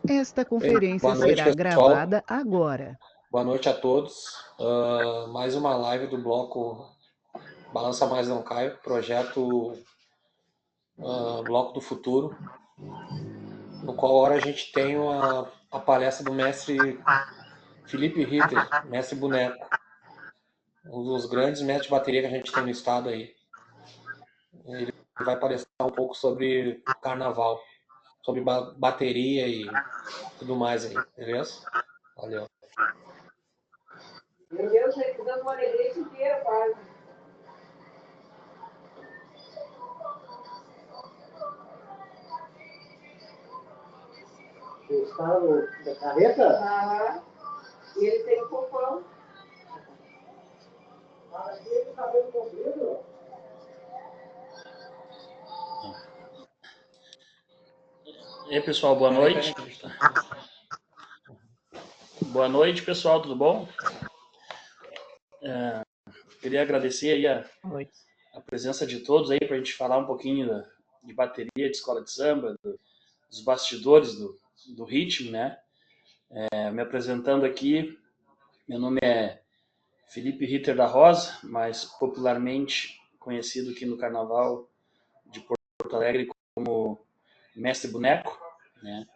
Esta Bem, conferência boa noite, será pessoal. gravada agora. Boa noite a todos. Mais uma live do bloco Balança Mais Não Cai, projeto Bloco do Futuro, no qual agora a gente tem a palestra do mestre Felipe Ritter, mestre boneco, um dos grandes mestres de bateria que a gente tem no estado aí. Ele vai palestrar um pouco sobre carnaval, sobre bateria e tudo mais aí, beleza? Valeu. Meu Deus, gente, dando uma alegria inteira, quase. Os caras da carreta? Aham. E ele tem um fofão. Ah, ele tem cabelo comprido? E aí, pessoal, boa noite. Boa noite, pessoal, tudo bom? Queria agradecer aí a presença de todos aí para a gente falar um pouquinho de bateria, de escola de samba, dos bastidores do ritmo, né? Me apresentando aqui, meu nome é Felipe Ritter da Rosa, mais popularmente conhecido aqui no Carnaval de Porto Alegre como Mestre Boneco, né?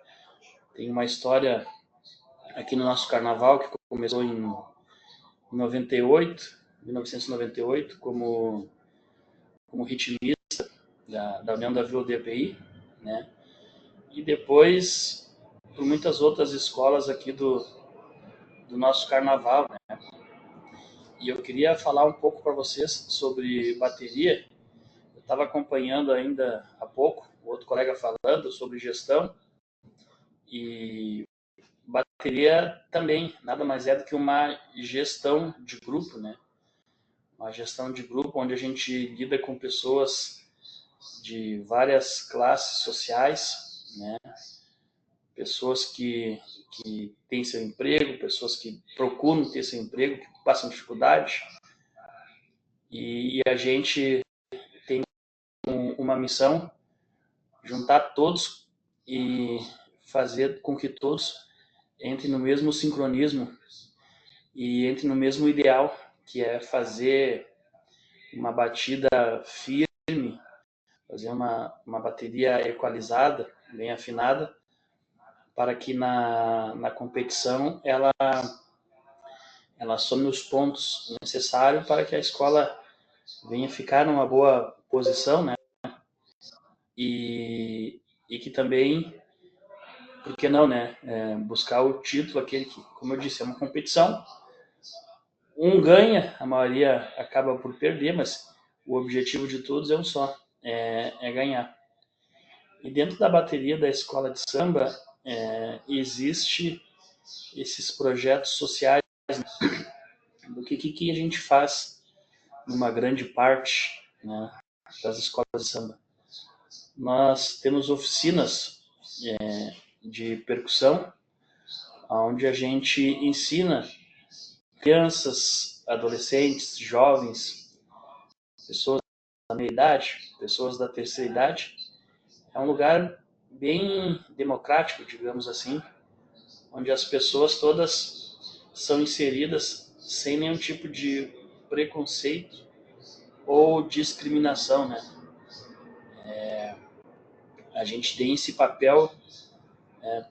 Tem uma história aqui no nosso Carnaval que começou em 1998, como ritmista da União da Vila DPI, né? E depois por muitas outras escolas aqui do nosso carnaval, né? E eu queria falar um pouco para vocês sobre bateria. Eu estava acompanhando ainda há pouco o outro colega falando sobre gestão, e bateria também nada mais é do que uma gestão de grupo, né? Uma gestão de grupo onde a gente lida com pessoas de várias classes sociais, né? Pessoas que têm seu emprego, pessoas que procuram ter seu emprego, que passam dificuldade, e a gente tem uma missão: juntar todos e fazer com que todos entrem no mesmo sincronismo e entrem no mesmo ideal, que é fazer uma batida firme, fazer uma bateria equalizada, bem afinada, para que na competição ela some os pontos necessários para que a escola venha ficar numa boa posição, né? E que também, por que não, né? Buscar o título, aquele que, como eu disse, é uma competição. Um ganha, a maioria acaba por perder, mas o objetivo de todos é um só, é ganhar. E dentro da bateria da escola de samba, existe esses projetos sociais, do que a gente faz numa grande parte, né, das escolas de samba. Nós temos oficinas de percussão, onde a gente ensina crianças, adolescentes, jovens, pessoas da meia idade, pessoas da terceira idade. É um lugar bem democrático, digamos assim, onde as pessoas todas são inseridas sem nenhum tipo de preconceito ou discriminação, né? A gente tem esse papel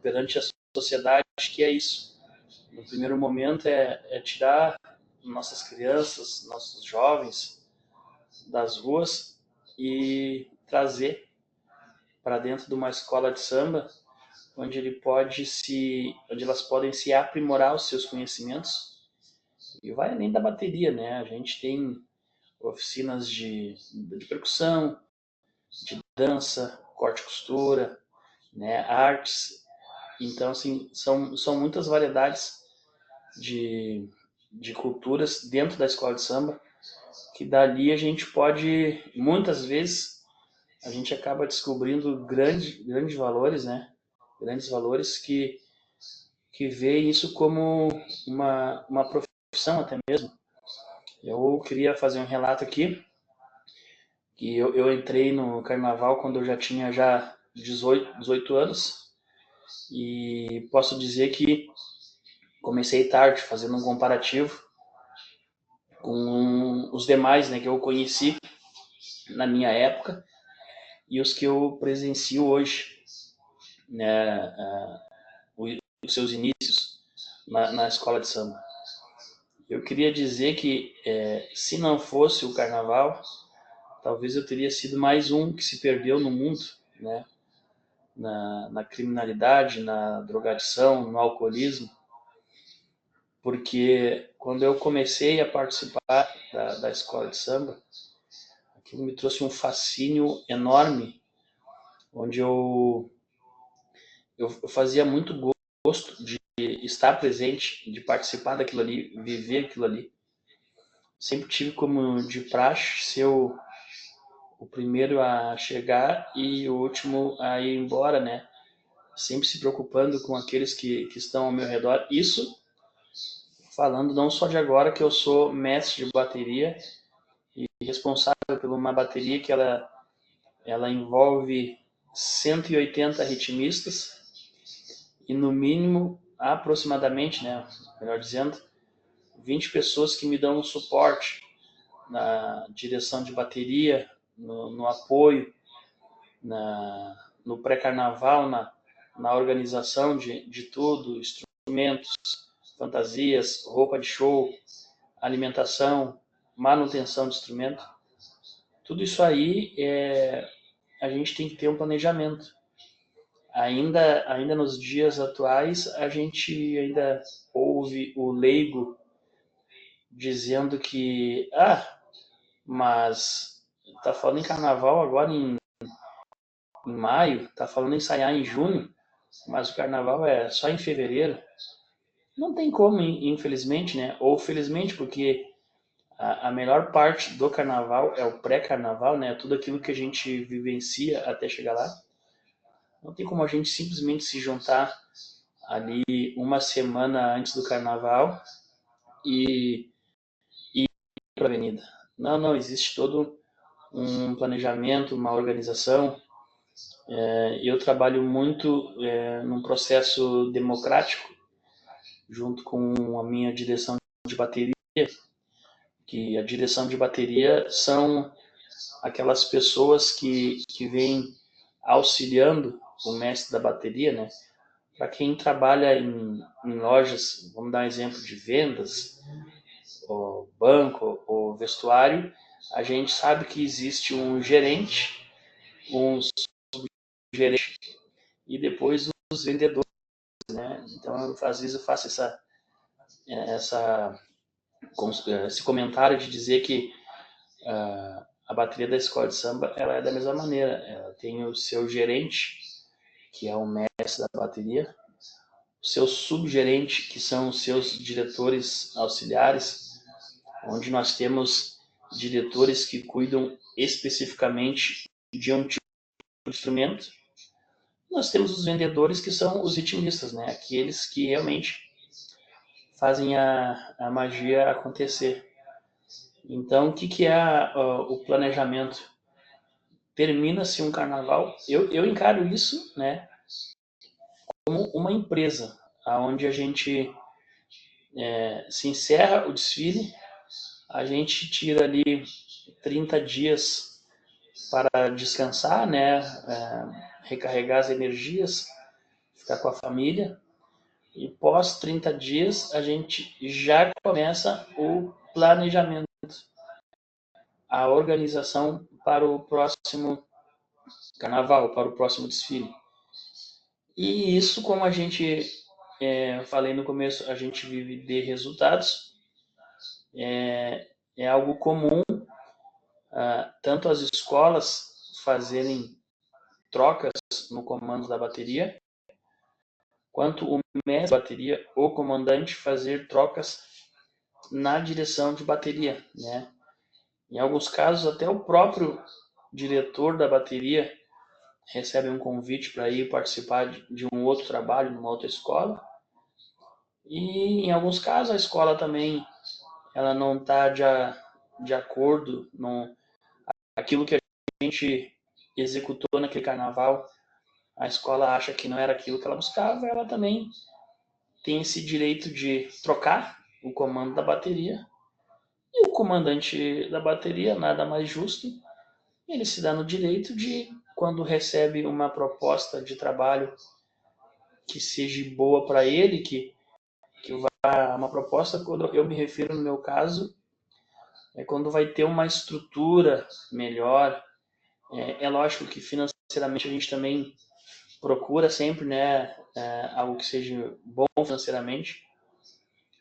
perante a sociedade, que é isso. No primeiro momento é tirar nossas crianças, nossos jovens das ruas e trazer para dentro de uma escola de samba, onde elas podem se aprimorar os seus conhecimentos, e vai além da bateria, né? A gente tem oficinas de percussão, de dança, corte e costura, né? Artes. Então, assim, são muitas variedades de culturas dentro da escola de samba, que dali a gente pode, muitas vezes, a gente acaba descobrindo grandes valores, né? Grandes valores que veem isso como uma profissão até mesmo. Eu queria fazer um relato aqui, que eu entrei no carnaval quando eu já tinha 18 anos, E posso dizer que comecei tarde, fazendo um comparativo com os demais, né, que eu conheci na minha época e os que eu presencio hoje, né, os seus inícios na escola de samba. Eu queria dizer que se não fosse o carnaval, talvez eu teria sido mais um que se perdeu no mundo, né, na criminalidade, na drogadição, no alcoolismo, porque quando eu comecei a participar da escola de samba, aquilo me trouxe um fascínio enorme, onde eu fazia muito gosto de estar presente, de participar daquilo ali, viver aquilo ali. Sempre tive como de praxe ser o primeiro a chegar e o último a ir embora, né? Sempre se preocupando com aqueles que estão ao meu redor. Isso falando não só de agora, que eu sou mestre de bateria e responsável por uma bateria que ela envolve 180 ritmistas e no mínimo, aproximadamente, né, melhor dizendo, 20 pessoas que me dão um suporte na direção de bateria, no apoio, no pré-carnaval, na organização de tudo, instrumentos, fantasias, roupa de show, alimentação, manutenção de instrumento. Tudo isso aí a gente tem que ter um planejamento. Ainda nos dias atuais, a gente ainda ouve o leigo dizendo que, mas tá falando em carnaval agora em maio, tá falando em ensaiar em junho, mas o carnaval é só em fevereiro. Não tem como, infelizmente, né? Ou felizmente, porque a melhor parte do carnaval é o pré-carnaval, né? Tudo aquilo que a gente vivencia até chegar lá. Não tem como a gente simplesmente se juntar ali uma semana antes do carnaval e ir para a avenida. Não, existe todo um planejamento, uma organização. Eu trabalho muito num processo democrático, junto com a minha direção de bateria, que a direção de bateria são aquelas pessoas que vêm auxiliando o mestre da bateria, né? Para quem trabalha em lojas, vamos dar um exemplo de vendas, ou banco, ou vestuário, a gente sabe que existe um gerente, um subgerente e depois os vendedores, né? Então, às vezes eu faço esse comentário de dizer que a bateria da escola de samba ela é da mesma maneira. Ela tem o seu gerente, que é o mestre da bateria, o seu subgerente, que são os seus diretores auxiliares, onde nós temos diretores que cuidam especificamente de um tipo de instrumento. Nós temos os vendedores, que são os ritmistas, né? Aqueles que realmente fazem a magia acontecer. Então, o que é o planejamento? Termina-se um carnaval, eu encaro isso, né, como uma empresa, onde a gente se encerra o desfile, a gente tira ali 30 dias para descansar, né, recarregar as energias, ficar com a família, e pós 30 dias a gente já começa o planejamento, a organização para o próximo carnaval, para o próximo desfile. E isso, como a gente falei no começo, a gente vive de resultados, é algo comum, tanto as escolas fazerem trocas no comando da bateria, quanto o mestre da bateria, o comandante, fazer trocas na direção de bateria, né? Em alguns casos, até o próprio diretor da bateria recebe um convite para ir participar de um outro trabalho numa outra escola. E em alguns casos a escola também ela não está de acordo aquilo que a gente executou naquele carnaval, a escola acha que não era aquilo que ela buscava, ela também tem esse direito de trocar o comando da bateria. E o comandante da bateria, nada mais justo, ele se dá no direito de, quando recebe uma proposta de trabalho que seja boa para ele, que vá uma proposta, quando eu me refiro no meu caso, é quando vai ter uma estrutura melhor. É lógico que financeiramente a gente também procura sempre, né, algo que seja bom financeiramente,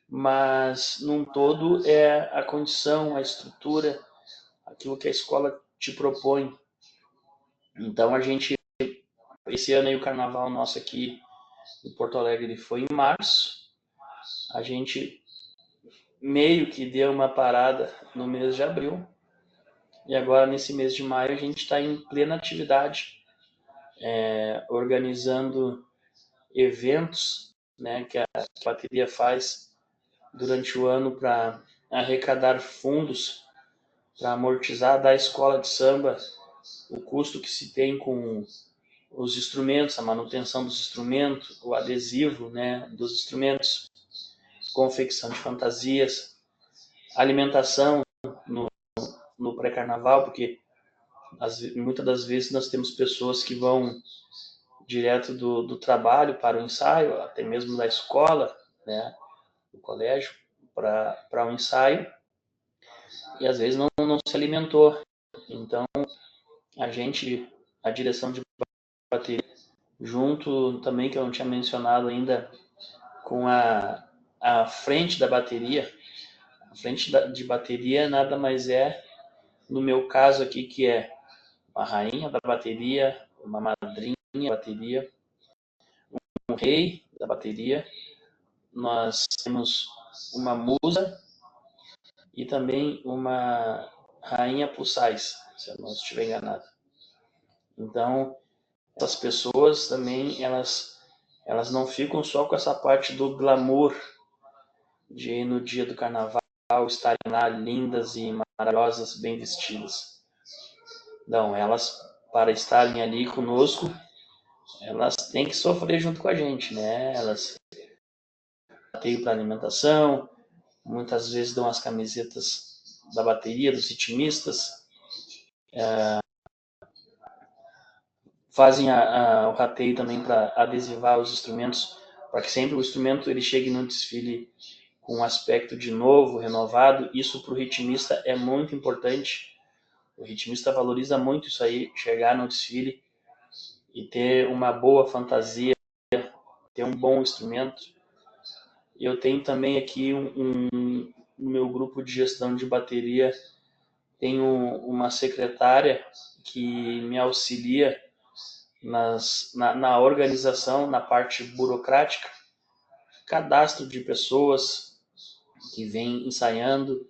mas num todo é a condição, a estrutura, aquilo que a escola te propõe. Então a gente, esse ano aí o carnaval nosso aqui em Porto Alegre ele foi em março, a gente meio que deu uma parada no mês de abril, e agora nesse mês de maio a gente está em plena atividade, organizando eventos, né, que a bateria faz durante o ano para arrecadar fundos para amortizar da escola de samba o custo que se tem com os instrumentos, a manutenção dos instrumentos, o adesivo, né, dos instrumentos, confecção de fantasias, alimentação no pré-carnaval, porque muitas das vezes nós temos pessoas que vão direto do trabalho para o ensaio, até mesmo da escola, né, do colégio, para um ensaio, e às vezes não se alimentou. Então, a direção de bateria, junto também, que eu não tinha mencionado ainda, com a frente da bateria, a frente de bateria nada mais é, no meu caso aqui, que é uma rainha da bateria, uma madrinha da bateria, um rei da bateria, nós temos uma musa e também uma rainha plus size, se eu não estiver enganado. Então, essas pessoas também, elas não ficam só com essa parte do glamour de no dia do carnaval estarem lá lindas e maravilhosas, bem vestidas. Não, elas, para estarem ali conosco, elas têm que sofrer junto com a gente, né? Elas têm para alimentação, muitas vezes dão as camisetas da bateria, dos ritmistas, fazem o rateio também para adesivar os instrumentos, para que sempre o instrumento ele chegue no desfile com um aspecto de novo, renovado. Isso para o ritmista é muito importante. O ritmista valoriza muito isso aí, chegar no desfile e ter uma boa fantasia, ter um bom instrumento. Eu tenho também aqui no meu grupo de gestão de bateria, tenho uma secretária que me auxilia na organização, na parte burocrática, cadastro de pessoas que vêm ensaiando,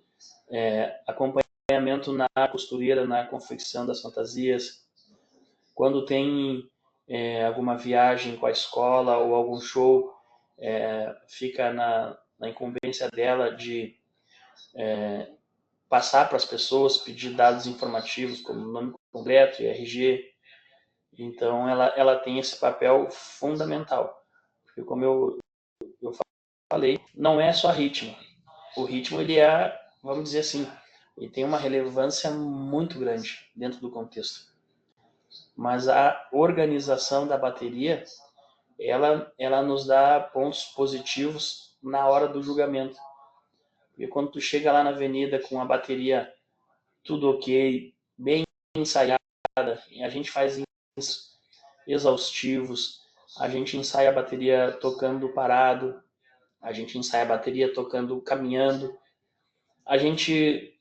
acompanhamento na costureira, na confecção das fantasias. Quando tem alguma viagem com a escola ou algum show, fica na incumbência dela de passar para as pessoas, pedir dados informativos como nome completo e RG. Então, ela tem esse papel fundamental. Porque, como eu falei, não é só ritmo. O ritmo, ele é, vamos dizer assim, ele tem uma relevância muito grande dentro do contexto. Mas a organização da bateria, ela nos dá pontos positivos na hora do julgamento. Porque quando tu chega lá na avenida com a bateria tudo ok, bem ensaiada, a gente faz exaustivos, a gente ensaia a bateria tocando parado, a gente ensaia a bateria tocando caminhando, a gente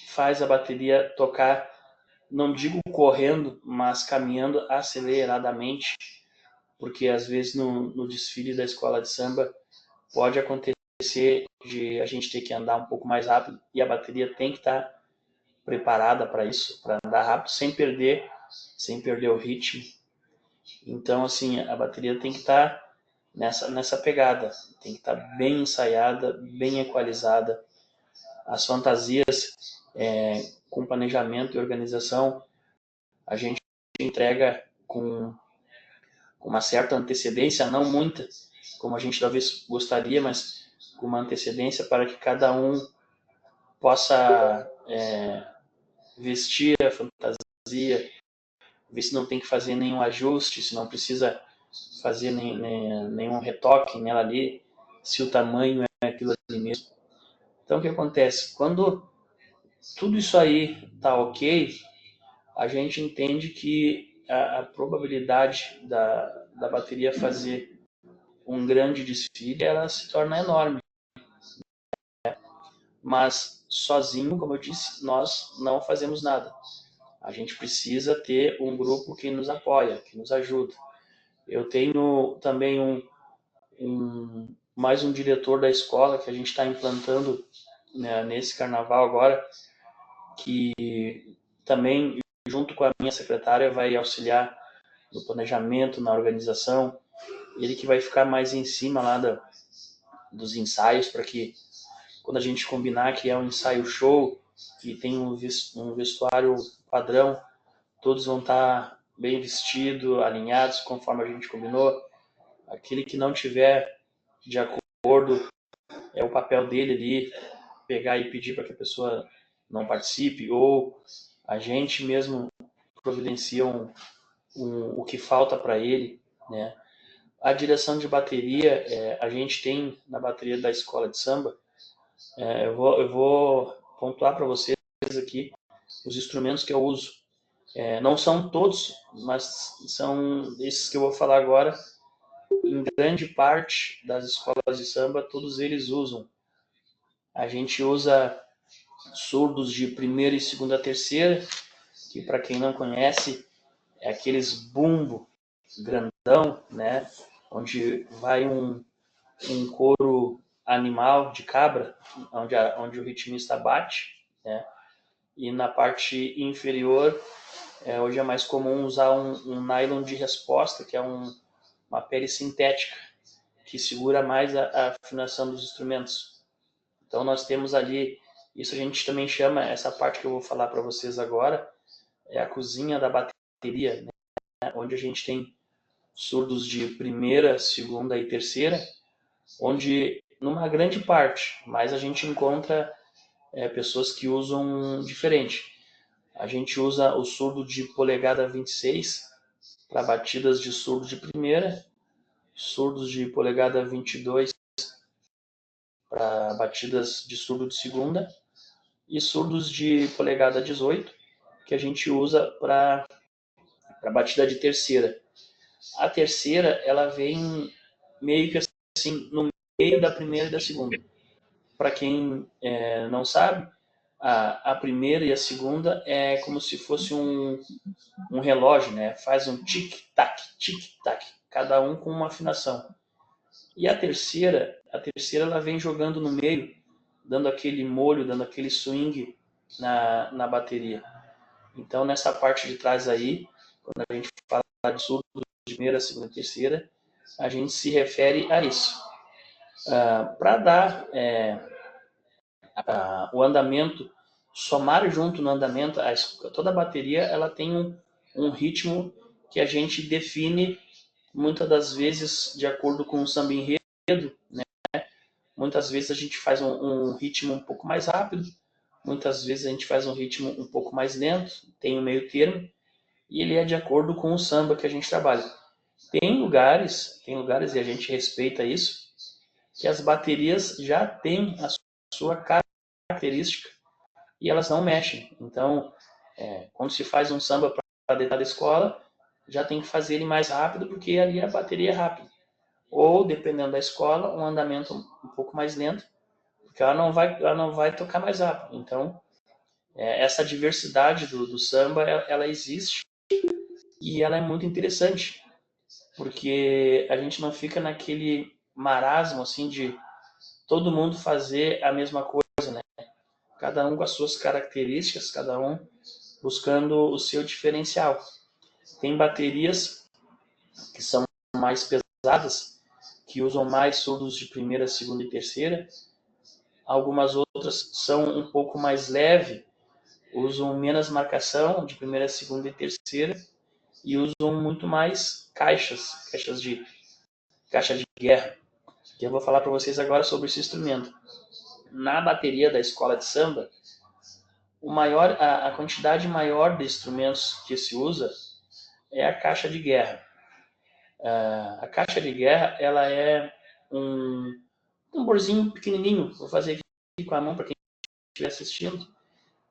faz a bateria tocar, não digo correndo, mas caminhando aceleradamente, porque às vezes no desfile da escola de samba pode acontecer de a gente ter que andar um pouco mais rápido e a bateria tem que estar preparada para isso, para andar rápido sem perder o ritmo. Então, assim, a bateria tem que estar nessa pegada, tem que estar bem ensaiada, bem equalizada. As fantasias, com planejamento e organização, a gente entrega com com uma certa antecedência, não muita, como a gente talvez gostaria, mas com uma antecedência para que cada um possa vestir a fantasia, ver se não tem que fazer nenhum ajuste, se não precisa fazer nenhum retoque nela ali, se o tamanho é aquilo ali mesmo. Então, o que acontece? Quando tudo isso aí está ok, a gente entende que a probabilidade da bateria fazer um grande desfile, ela se torna enorme. Mas sozinho, como eu disse, nós não fazemos nada. A gente precisa ter um grupo que nos apoia, que nos ajuda. Eu tenho também mais um diretor da escola que a gente está implantando, né, nesse carnaval agora, que também, junto com a minha secretária, vai auxiliar no planejamento, na organização. Ele que vai ficar mais em cima lá dos ensaios, para que quando a gente combinar que é um ensaio show, que tem um vestuário padrão, todos vão estar bem vestidos, alinhados, conforme a gente combinou. Aquele que não tiver de acordo, é o papel dele ali, pegar e pedir para que a pessoa não participe, ou a gente mesmo providencia o que falta para ele, né? A direção de bateria, a gente tem na bateria da escola de samba, eu vou pontuar para vocês aqui os instrumentos que eu uso. Não são todos, mas são esses que eu vou falar agora. Em grande parte das escolas de samba, todos eles usam. A gente usa surdos de primeira e segunda terceira, que para quem não conhece, é aqueles bumbo grandão, né? Onde vai um couro animal de cabra, onde o ritmista bate, né? E na parte inferior, hoje é mais comum usar um nylon de resposta, que é uma pele sintética, que segura mais a afinação dos instrumentos. Então nós temos ali, isso a gente também chama, essa parte que eu vou falar para vocês agora, é a cozinha da bateria, né? Onde a gente tem surdos de primeira, segunda e terceira, onde numa grande parte, mas a gente encontra pessoas que usam diferente. A gente usa o surdo de polegada 26 para batidas de surdo de primeira, surdos de polegada 22 para batidas de surdo de segunda e surdos de polegada 18 que a gente usa para batida de terceira. A terceira, ela vem meio que assim no meio da primeira e da segunda. Para quem não sabe, a primeira e a segunda é como se fosse um relógio, né? Faz um tic-tac, tic-tac, cada um com uma afinação. E a terceira ela vem jogando no meio, dando aquele molho, dando aquele swing na bateria. Então, nessa parte de trás aí, quando a gente fala de surdo de primeira, segunda e terceira, a gente se refere a isso. Para dar o andamento, somar junto no andamento, toda a bateria ela tem um ritmo que a gente define muitas das vezes de acordo com o samba enredo, né? Muitas vezes a gente faz um ritmo um pouco mais rápido, muitas vezes a gente faz um ritmo um pouco mais lento, tem um meio termo, e ele é de acordo com o samba que a gente trabalha. Tem lugares, e a gente respeita isso, que as baterias já têm a sua característica e elas não mexem. Então, quando se faz um samba para dentro da escola, já tem que fazer ele mais rápido, porque ali a bateria é rápida. Ou, dependendo da escola, um andamento um pouco mais lento, porque ela não vai tocar mais rápido. Então, essa diversidade do samba, ela existe e ela é muito interessante, porque a gente não fica naquele marasmo assim de todo mundo fazer a mesma coisa, né? Cada um com as suas características, cada um buscando o seu diferencial. Tem baterias que são mais pesadas, que usam mais surdos de primeira, segunda e terceira. Algumas outras são um pouco mais leve, usam menos marcação de primeira, segunda e terceira. e usam muito mais caixa de guerra. Que eu vou falar para vocês agora sobre esse instrumento. Na bateria da escola de samba, a quantidade maior de instrumentos que se usa é a caixa de guerra. A caixa de guerra, ela é um tamborzinho pequenininho, vou fazer aqui com a mão para quem estiver assistindo,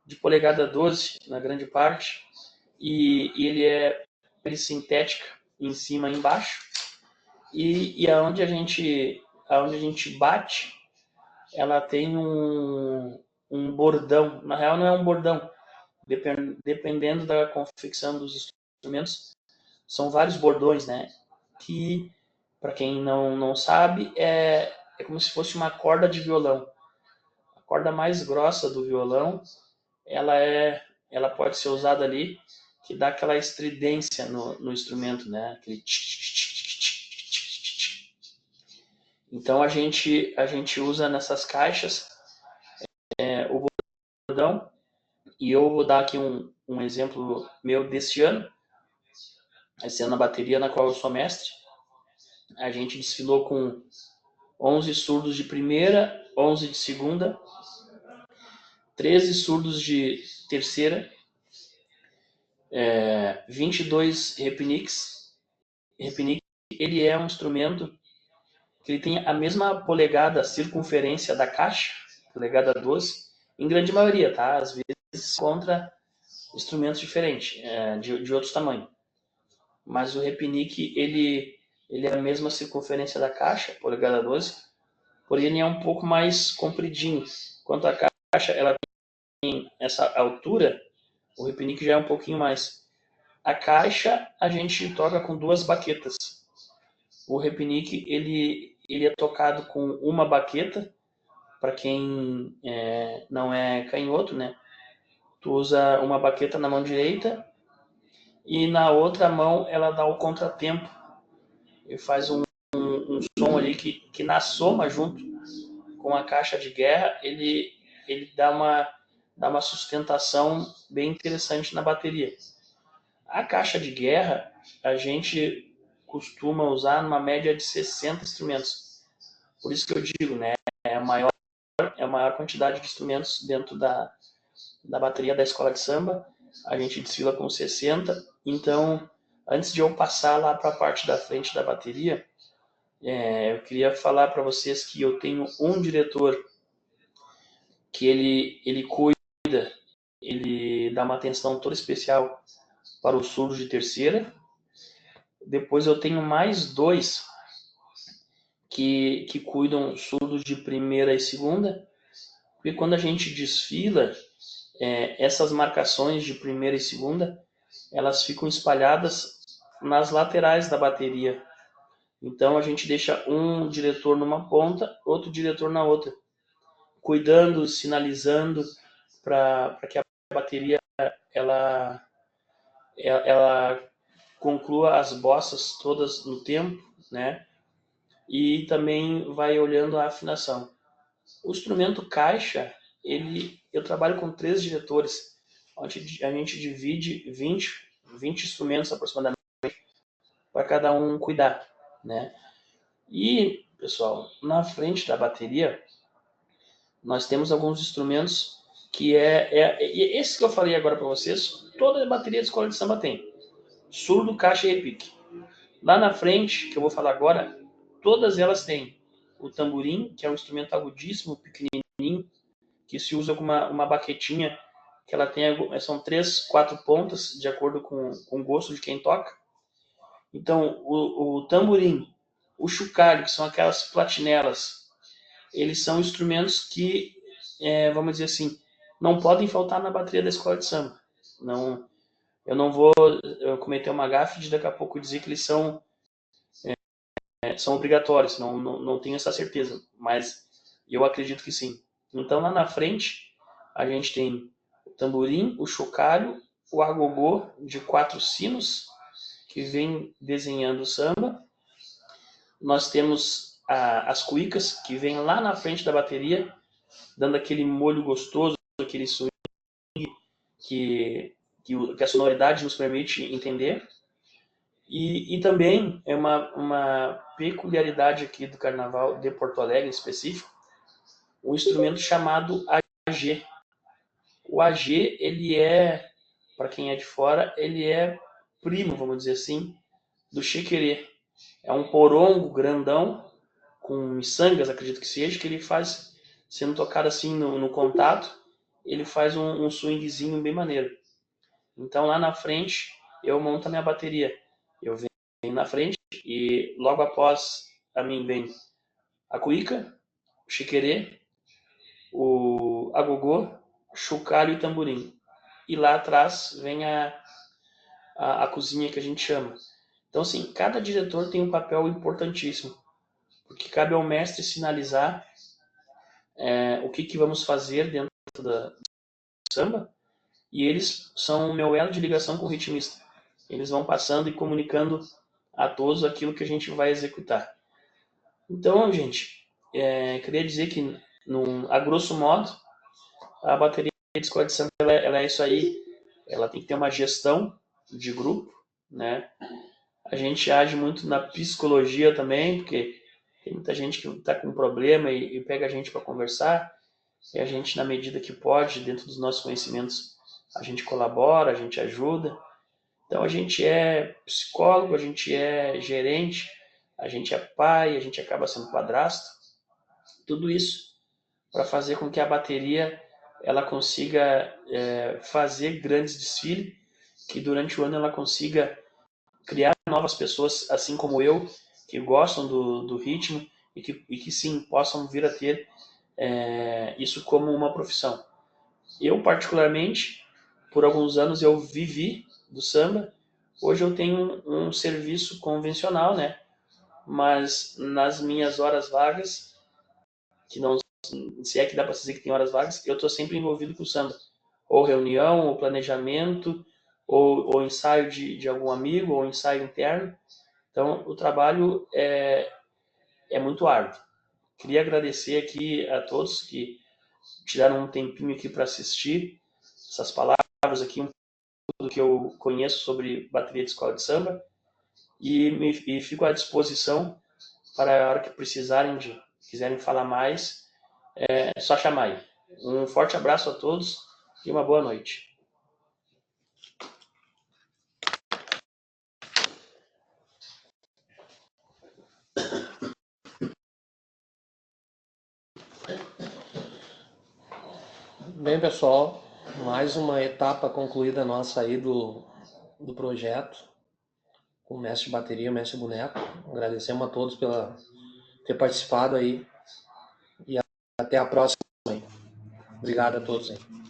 de polegada 12 na grande parte, e ele é sintética em cima e embaixo, e aonde a gente bate, ela tem um bordão. Na real não é um bordão, dependendo da confecção dos instrumentos, são vários bordões, né? Que, para quem não sabe, é como se fosse uma corda de violão. A corda mais grossa do violão, ela pode ser usada ali, que dá aquela estridência no instrumento, né? Aquele então a gente usa nessas caixas o bordão, e eu vou dar aqui um exemplo meu desse ano. Esse ano a bateria na qual eu sou mestre, a gente desfilou com 11 surdos de primeira, 11 de segunda, 13 surdos de terceira, 22 repiniques. Repinique, ele é um instrumento que ele tem a mesma polegada, circunferência da caixa, polegada 12, em grande maioria, tá? Às vezes contra instrumentos diferentes, de outros tamanhos. Mas o repinique, ele é a mesma circunferência da caixa, polegada 12, porém ele é um pouco mais compridinho. Enquanto a caixa ela tem essa altura, o repinique já é um pouquinho mais. A caixa a gente toca com 2 baquetas. O repinique ele é tocado com uma baqueta, para quem não é canhoto, né? Tu usa uma baqueta na mão direita e na outra mão ela dá o contratempo e faz um som ali que na soma junto com a caixa de guerra ele dá uma sustentação bem interessante na bateria. A caixa de guerra a gente costuma usar numa média de 60 instrumentos. Por isso que eu digo, né, é a maior quantidade de instrumentos dentro da bateria da escola de samba. A gente desfila com 60. Então, antes de eu passar lá para a parte da frente da bateria, eu queria falar para vocês que eu tenho um diretor que ele cuida, ele dá uma atenção toda especial para os surdos de terceira. Depois eu tenho mais 2 que cuidam surdos de primeira e segunda, porque quando a gente desfila, essas marcações de primeira e segunda, elas ficam espalhadas nas laterais da bateria. Então a gente deixa um diretor numa ponta, outro diretor na outra, cuidando, sinalizando para que a bateria ela conclua as bossas todas no tempo, né? E também vai olhando a afinação. O instrumento caixa, eu trabalho com 3 diretores, onde a gente divide 20 instrumentos aproximadamente para cada um cuidar, né? E, pessoal, na frente da bateria, nós temos alguns instrumentos que esse que eu falei agora para vocês, toda bateria de escola de samba tem. Surdo, caixa e repique. Lá na frente, que eu vou falar agora, todas elas têm o tamborim, que é um instrumento agudíssimo, pequenininho, que se usa com uma baquetinha, que ela tem, são 3, 4 pontas, de acordo com o gosto de quem toca. Então, o tamborim, o chocalho, que são aquelas platinelas, eles são instrumentos que, vamos dizer assim, não podem faltar na bateria da escola de samba. Não, eu não vou cometer uma gafe de daqui a pouco dizer que eles são obrigatórios, não tenho essa certeza, mas eu acredito que sim. Então lá na frente a gente tem o tamborim, o chocalho, o agogô de 4 sinos, que vem desenhando o samba. Nós temos as cuicas, que vem lá na frente da bateria, dando aquele molho gostoso, aquele swing que a sonoridade nos permite entender. E também é uma peculiaridade aqui do Carnaval de Porto Alegre em específico, um instrumento chamado AG. O AG, ele é, para quem é de fora, ele é primo, vamos dizer assim, do xequerê. É um porongo grandão, com miçangas, acredito que seja, que ele faz, sendo tocado assim no contato, ele faz um swingzinho bem maneiro. Então lá na frente, eu monto a minha bateria. Eu venho na frente e logo após a mim vem a cuíca, o xequerê, o agogô, chocalho e tamborim. E lá atrás vem a cozinha que a gente chama. Então, assim, cada diretor tem um papel importantíssimo, porque cabe ao mestre sinalizar o que vamos fazer dentro do samba, e eles são o meu elo de ligação com o ritmista. Eles vão passando e comunicando a todos aquilo que a gente vai executar. Então, gente, queria dizer que, a grosso modo, a bateria de escola de samba ela é isso aí. Ela tem que ter uma gestão de grupo, né? A gente age muito na psicologia também, porque tem muita gente que está com problema e pega a gente para conversar, e a gente, na medida que pode, dentro dos nossos conhecimentos, a gente colabora, a gente ajuda. Então a gente é psicólogo, a gente é gerente, a gente é pai, a gente acaba sendo padrasto. Tudo isso para fazer com que a bateria ela consiga fazer grandes desfiles, que durante o ano ela consiga criar novas pessoas, assim como eu, que gostam do ritmo e que sim, possam vir a ter isso como uma profissão. Eu, particularmente, por alguns anos eu vivi do samba. Hoje eu tenho um serviço convencional, né? Mas nas minhas horas vagas, que não, se é que dá para dizer que tem horas vagas, eu estou sempre envolvido com o samba. Ou reunião, ou planejamento, ou ensaio de algum amigo, ou ensaio interno. Então, o trabalho é muito árduo. Queria agradecer aqui a todos que tiraram um tempinho aqui para assistir essas palavras aqui, um pouco do que eu conheço sobre bateria de escola de samba, e fico à disposição para a hora que precisarem quiserem falar mais, é só chamar aí. Um forte abraço a todos e uma boa noite. Bem, pessoal, mais uma etapa concluída nossa aí do projeto, com o mestre de bateria, o mestre boneco. Agradecemos a todos pela ter participado aí e até a próxima. Obrigado a todos aí.